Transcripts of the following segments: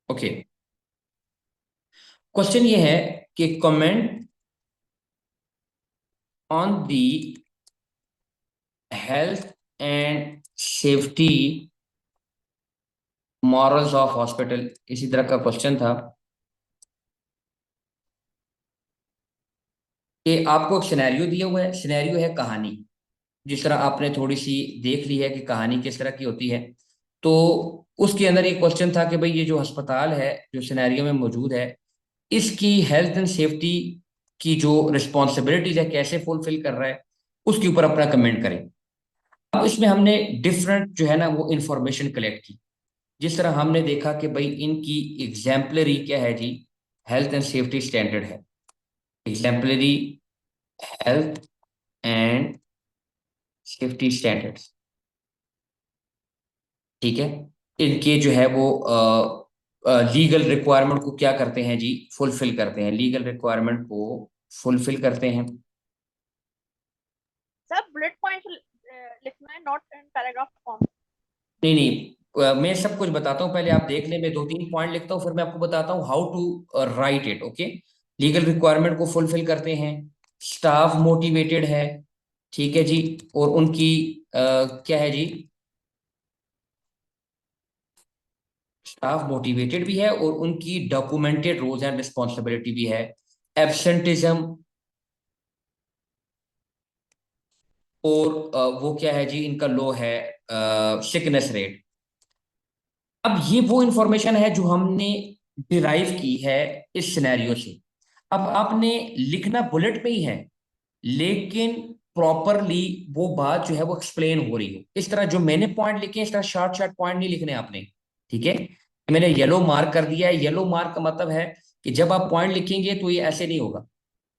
Okay. Question ये है कि comment on the health and safety morals of hospital, इसी तरह का क्वेश्चन था कि आपको एक सिनेरियो दिया हुआ है। सिनेरियो है कहानी, जिस तरह आपने थोड़ी सी देख ली है कि कहानी किस तरह की होती है। तो उसके अंदर एक क्वेश्चन था कि भाई ये जो अस्पताल है जो सिनेरियो में मौजूद है, इसकी हेल्थ एंड सेफ्टी की जो रिस्पॉन्सिबिलिटीज है कैसे फुलफिल कर रहा है, उसके ऊपर अपना कमेंट करें। अब इसमें हमने डिफरेंट जो है ना वो इंफॉर्मेशन कलेक्ट की। जिस तरह हमने देखा कि भाई इनकी एग्जाम्पलरी क्या है जी, हेल्थ एंड सेफ्टी स्टैंडर्ड है। Exemplary health and safety standards, ठीक है। इनके जो है वो लीगल रिक्वायरमेंट को क्या करते हैं जी, फुलफिल करते हैं, लीगल रिक्वायरमेंट को फुलफिल करते हैं। सर बुलेट पॉइंट लिखना है, नॉट इन पैराग्राफ फॉर्म। नहीं नहीं, मैं सब कुछ बताता हूँ, पहले आप देख लें। मैं दो तीन पॉइंट लिखता हूँ, फिर मैं आपको बताता हूँ how to write it. Okay. Legal requirement को फुलफिल करते हैं, स्टाफ मोटिवेटेड है, ठीक है जी। और उनकी क्या है जी, स्टाफ मोटिवेटेड भी है और उनकी डॉक्यूमेंटेड रोल्स एंड रिस्पॉन्सिबिलिटी भी है। एब्सेंटिज्म और वो क्या है जी, इनका लो है सिकनेस रेट। अब ये वो इंफॉर्मेशन है जो हमने डिराइव की है इस सिनेरियो से। अब आपने लिखना बुलेट में ही है, लेकिन प्रॉपरली वो बात जो है वो एक्सप्लेन हो रही हो। इस तरह जो मैंने पॉइंट लिखे हैं, इस तरह शॉर्ट शॉर्ट पॉइंट नहीं लिखने आपने, ठीक है। मैंने येलो मार्क कर दिया है। येलो मार्क का मतलब है कि जब आप पॉइंट लिखेंगे तो ये ऐसे नहीं होगा।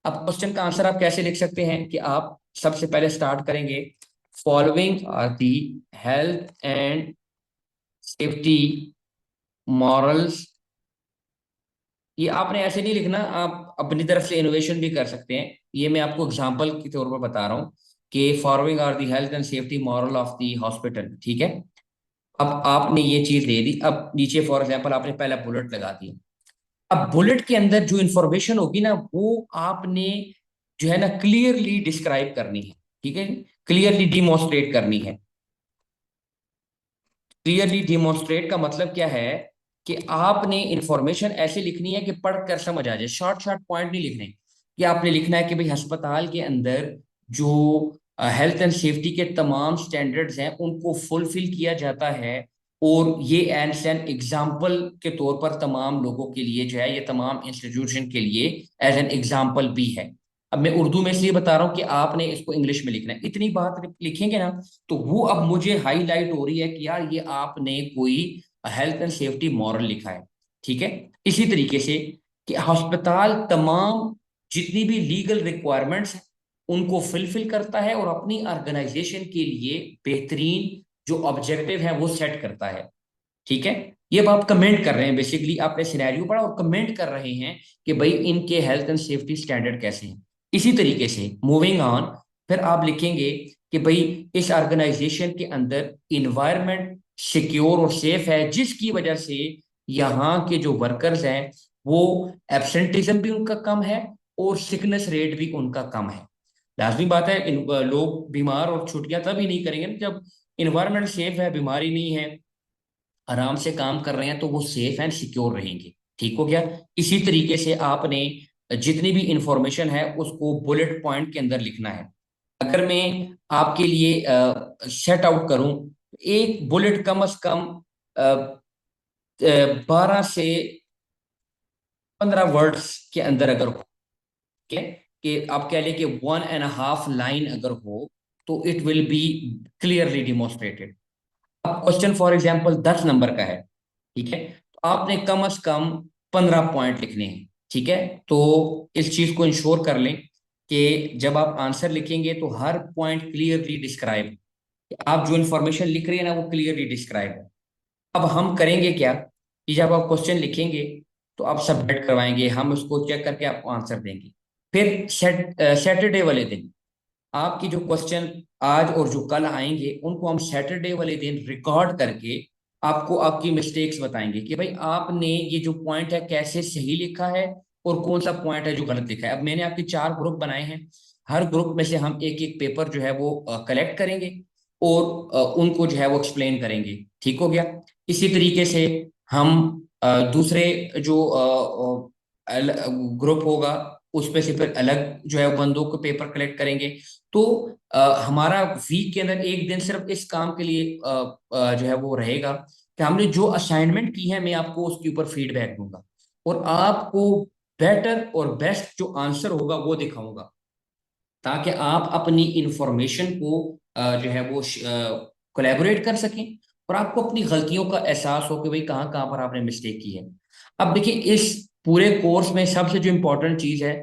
अब क्वेश्चन का आंसर आप कैसे लिख सकते हैं कि आप सबसे पहले स्टार्ट करेंगे, following are the health and safety morals. ये आपने ऐसे नहीं लिखना, आप अपनी तरफ से इनोवेशन भी कर सकते हैं। ये मैं आपको एग्जांपल के तौर पर बता रहा हूँ कि following are the health and safety moral of the hospital, ठीक है। अब आपने ये चीज दे दी, अब नीचे फॉर एग्जांपल आपने पहला बुलेट लगा दिया। अब बुलेट के अंदर जो इंफॉर्मेशन होगी ना वो आपने जो है ना क्लियरली डिस्क्राइब करनी है, ठीक है। क्लियरली डिमोन्स्ट्रेट करनी है। क्लियरली डिमोन्स्ट्रेट का मतलब क्या है कि आपने इंफॉर्मेशन ऐसे लिखनी है कि पढ़कर समझ आ जाए। शॉर्ट शॉर्ट पॉइंट नहीं लिखने कि आपने लिखना है कि भाई अस्पताल के अंदर जो हेल्थ एंड सेफ्टी के तमाम स्टैंडर्ड्स हैं उनको फुलफिल किया जाता है। और ये एज एन एग्जाम्पल के तौर पर तमाम लोगों के लिए जो है, ये तमाम इंस्टीट्यूशन के लिए एज एन एग्जाम्पल भी है। अब मैं उर्दू में इसलिए बता रहा हूँ कि आपने इसको इंग्लिश में लिखना है। इतनी बात लिखेंगे ना तो वो अब मुझे हाईलाइट हो रही है कि यार ये आपने कोई हेल्थ एंड सेफ्टी मॉरल लिखा है, ठीक है। इसी तरीके से कि अस्पताल तमाम जितनी भी लीगल रिक्वायरमेंट्स हैं उनको फुलफिल करता है और अपनी ऑर्गेनाइजेशन के लिए बेहतरीन जो ऑब्जेक्टिव है वो सेट करता है, ठीक है। ये अब आप कमेंट कर रहे हैं, बेसिकली आपने सिनेरियो पढ़ा और कमेंट कर रहे हैं कि भाई इनके हेल्थ एंड सेफ्टी स्टैंडर्ड कैसे हैं। इसी तरीके से मूविंग ऑन, फिर आप लिखेंगे कि भाई इस ऑर्गेनाइजेशन के अंदर इन्वायरमेंट सिक्योर और सेफ है, जिसकी वजह से यहाँ के जो वर्कर्स हैं वो एब्सेंटिज्म भी उनका कम है और सिकनेस रेट भी उनका कम है। लाजमी बात है, लोग बीमार और छुट्टियां तभी नहीं करेंगे ना जब इन्वायरमेंट सेफ है, बीमारी नहीं है, आराम से काम कर रहे हैं, तो वो सेफ एंड सिक्योर रहेंगे। ठीक हो गया। इसी तरीके से आपने जितनी भी इंफॉर्मेशन है उसको बुलेट पॉइंट के अंदर लिखना है। अगर मैं आपके लिए सेट आउट करूं, एक बुलेट कम से कम 12 से 15 वर्ड्स के अंदर अगर हो, ठीक है, कि आप कह लें कि 1.5 लाइन अगर हो तो it will be clearly demonstrated. अब क्वेश्चन फॉर एग्जाम्पल 10 नंबर का है, ठीक है, तो आपने कम से कम 15 पॉइंट लिखने हैं, ठीक है। तो इस चीज को इंश्योर कर लें कि जब आप आंसर लिखेंगे तो हर पॉइंट क्लियरली डिस्क्राइब, आप जो इंफॉर्मेशन लिख रहे हैं ना वो क्लियरली डिस्क्राइब है। अब हम करेंगे क्या कि जब आप क्वेश्चन लिखेंगे तो आप सबमिट करवाएंगे, हम उसको चेक करके आपको आंसर देंगे। फिर सैटरडे वाले दिन आपकी जो क्वेश्चन आज और जो कल आएंगे उनको हम सैटरडे वाले दिन रिकॉर्ड करके आपको आपकी मिस्टेक्स बताएंगे कि भाई आपने ये जो पॉइंट है कैसे सही लिखा है और कौन सा पॉइंट है जो गलत लिखा है। अब मैंने आपके 4 ग्रुप बनाए हैं, हर ग्रुप में से हम एक एक पेपर जो है वो कलेक्ट करेंगे और उनको जो है वो एक्सप्लेन करेंगे। ठीक हो गया। इसी तरीके से हम दूसरे जो ग्रुप होगा उस पे से फिर अलग जो है बंदों को पेपर कलेक्ट करेंगे। तो हमारा वीक के अंदर एक दिन सिर्फ इस काम के लिए जो है वो रहेगा कि हमने जो असाइनमेंट की है मैं आपको उसके ऊपर फीडबैक दूंगा और आपको बेटर और बेस्ट जो आंसर होगा वो दिखाऊंगा, ताकि आप अपनी इंफॉर्मेशन को जो है वो कोलैबोरेट कर सकें और आपको अपनी गलतियों का एहसास हो कि भाई कहाँ कहाँ पर आपने मिस्टेक की है। अब देखिए इस पूरे कोर्स में सबसे जो इम्पोर्टेंट चीज है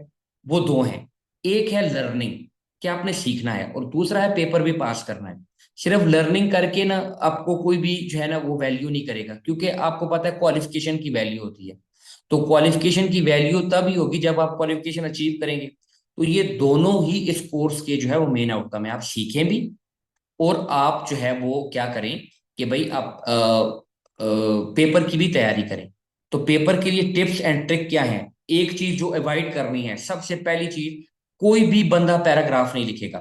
वो दो हैं। एक है लर्निंग, कि आपने सीखना है, और दूसरा है पेपर भी पास करना है। सिर्फ लर्निंग करके ना आपको कोई भी जो है ना वो वैल्यू नहीं करेगा, क्योंकि आपको पता है क्वालिफिकेशन की वैल्यू होती है। तो क्वालिफिकेशन की वैल्यू तभी होगी जब आप क्वालिफिकेशन अचीव करेंगे। तो ये दोनों ही इस कोर्स के जो है वो मेन आउटकम है, आप सीखें भी और आप जो है वो क्या करें कि भाई आप पेपर की भी तैयारी करें। तो पेपर के लिए टिप्स एंड ट्रिक क्या है? एक चीज जो अवॉइड करनी है, सबसे पहली चीज, कोई भी बंदा पैराग्राफ नहीं लिखेगा।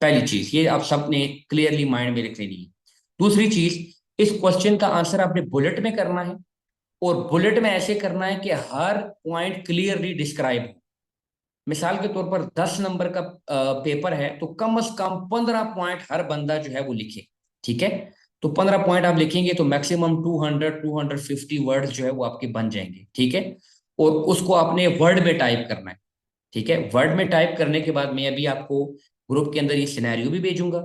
पहली चीज ये आप सबने क्लियरली माइंड में लिख लेनी है। दूसरी चीज, इस क्वेश्चन का आंसर आपने बुलेट में करना है, और बुलेट में ऐसे करना है कि हर पॉइंट क्लियरली डिस्क्राइब हो। मिसाल के तौर पर 10 नंबर का पेपर है तो कम से कम 15 पॉइंट हर बंदा जो है वो लिखे। ठीक है। तो 15 पॉइंट आप लिखेंगे तो मैक्सिमम 200 250 वर्ड्स जो है वो आपके बन जाएंगे। ठीक है। और उसको आपने वर्ड में टाइप करना है। ठीक है। वर्ड में टाइप करने के बाद मैं अभी आपको ग्रुप के अंदर ये सिनेरियो भी भेजूंगा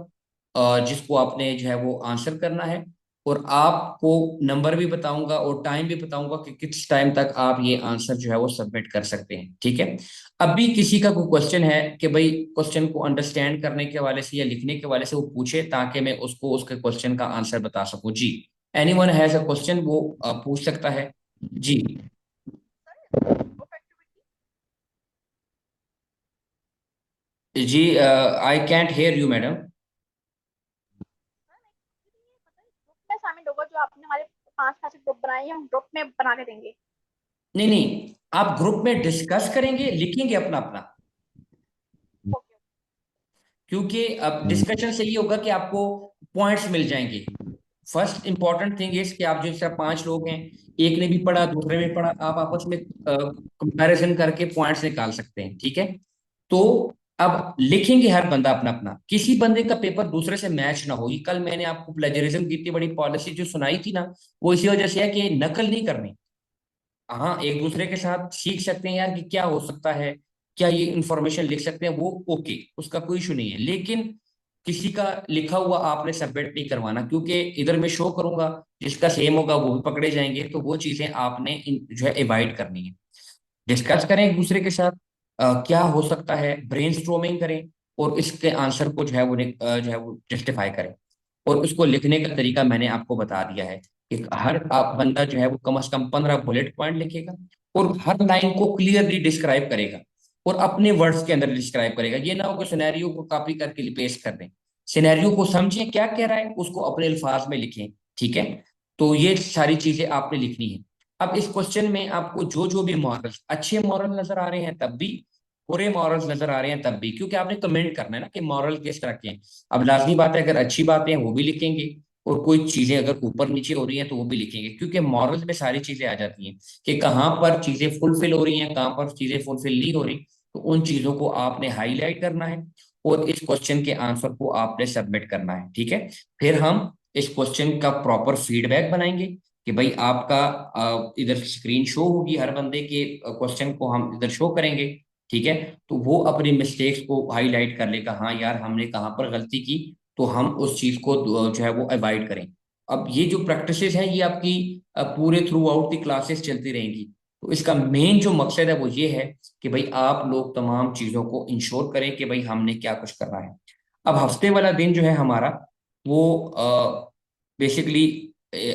जिसको आपने जो है वो आंसर करना है, और आपको नंबर भी बताऊंगा और टाइम भी बताऊंगा कि किस टाइम तक आप ये आंसर जो है वो सबमिट कर सकते हैं। ठीक है। अभी किसी का कोई क्वेश्चन है कि भाई क्वेश्चन को अंडरस्टैंड करने के वाले से या लिखने के वाले से वो पूछे, ताकि मैं उसको उसके क्वेश्चन का आंसर बता सकूं। जी, एनीवन हैज अ क्वेश्चन, वो पूछ सकता है। जी। group activity. जी, I can't hear you madam. हाँ, नहीं पता है ग्रुप में शामिल होगा जो आपने हमारे 5 5 ग्रुप बनाए हैं हम ग्रुप में बना के देंगे। नहीं नहीं, आप ग्रुप में डिस्कस करेंगे, लिखेंगे अपना अपना। ओके। क्योंकि अब डिस्कशन से ये होगा कि आपको पॉइंट्स मिल जाएंगे। फर्स्ट इंपॉर्टेंट थिंग इज कि आप जैसे 5 लोग हैं, एक ने भी पढ़ा दूसरे ने पढ़ा, आप आपस में कंपैरिजन करके पॉइंट्स निकाल सकते हैं। ठीक है। तो अब लिखेंगे हर बंदा अपना अपना, किसी बंदे का पेपर दूसरे से मैच ना हो। ये कल मैंने आपको प्लेजरिज्म की इतनी बड़ी पॉलिसी जो सुनाई थी ना, वो इसी वजह से है कि नकल नहीं करनी। हाँ, एक दूसरे के साथ सीख सकते हैं यार कि क्या हो सकता है, क्या ये इंफॉर्मेशन लिख सकते हैं, वो ओके, उसका कोई इशू नहीं है। लेकिन किसी का लिखा हुआ आपने सबमिट नहीं करवाना, क्योंकि इधर मैं शो करूंगा, जिसका सेम होगा वो भी पकड़े जाएंगे। तो वो चीजें आपने जो है अवॉइड करनी है। डिस्कस करें एक दूसरे के साथ क्या हो सकता है, ब्रेनस्टॉर्मिंग करें, और इसके आंसर को जो है वो जो है वो जस्टिफाई करें। और उसको लिखने का तरीका मैंने आपको बता दिया है कि हर आप बंदा जो है वो कम से कम 15 बुलेट पॉइंट लिखेगा और हर लाइन को क्लियरली डिस्क्राइब करेगा और अपने वर्ड्स के अंदर डिस्क्राइब करेगा। ये ना हो कि सिनेरियो को कॉपी करके पेस्ट कर दें। सिनेरियो को समझें क्या कह रहा है, उसको अपने अल्फाज में लिखें। ठीक है। तो ये सारी चीजें आपने लिखनी है। अब इस क्वेश्चन में आपको जो जो भी मॉरल्स, अच्छे मॉरल नजर आ रहे हैं तब भी, बुरे मॉरल्स नजर आ रहे हैं तब भी, क्योंकि आपने कमेंट करना है ना कि मॉरल किस तरह के हैं। अब लाजमी बात है, अगर अच्छी बातें हैं वो भी लिखेंगे, और कोई चीजें अगर ऊपर नीचे हो रही हैं तो वो भी लिखेंगे, क्योंकि मॉरल्स में सारी चीजें आ जाती हैं कि कहाँ पर चीजें फुलफिल हो रही हैं, कहाँ पर चीजें फुलफिल नहीं हो रही। तो उन चीजों को आपने हाईलाइट करना है और इस क्वेश्चन के आंसर को आपने सबमिट करना है। ठीक है। फिर हम इस क्वेश्चन का प्रॉपर फीडबैक बनाएंगे कि भाई आपका इधर स्क्रीन शो होगी, हर बंदे के क्वेश्चन को हम इधर शो करेंगे। ठीक है। तो वो अपनी मिस्टेक्स को हाईलाइट कर लेगा, हाँ यार हमने कहाँ पर गलती की, तो हम उस चीज को जो है वो अवॉइड करें। अब ये जो प्रैक्टिसेस हैं ये आपकी पूरे थ्रू आउट दी क्लासेस चलती रहेंगी। तो इसका मेन जो मकसद है वो ये है कि भाई आप लोग तमाम चीजों को इंश्योर करें कि भाई हमने क्या कुछ करना है। अब हफ्ते वाला दिन जो है हमारा वो बेसिकली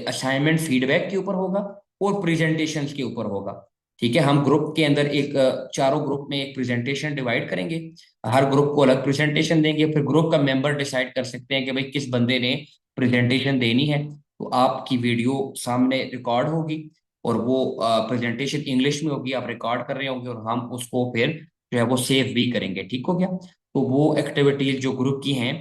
असाइनमेंट फीडबैक के ऊपर होगा और प्रेजेंटेशन के ऊपर होगा। ठीक है। हम ग्रुप के अंदर एक चारों ग्रुप में एक प्रेजेंटेशन डिवाइड करेंगे, हर ग्रुप को अलग प्रेजेंटेशन देंगे। फिर ग्रुप का मेंबर डिसाइड कर सकते हैं कि भाई किस बंदे ने प्रेजेंटेशन देनी है। तो आपकी वीडियो सामने रिकॉर्ड होगी, और वो प्रेजेंटेशन इंग्लिश में होगी, आप रिकॉर्ड कर रहे होंगे, और हम उसको फिर जो है वो सेव भी करेंगे। ठीक हो गया? तो वो एक्टिविटीज जो ग्रुप की हैं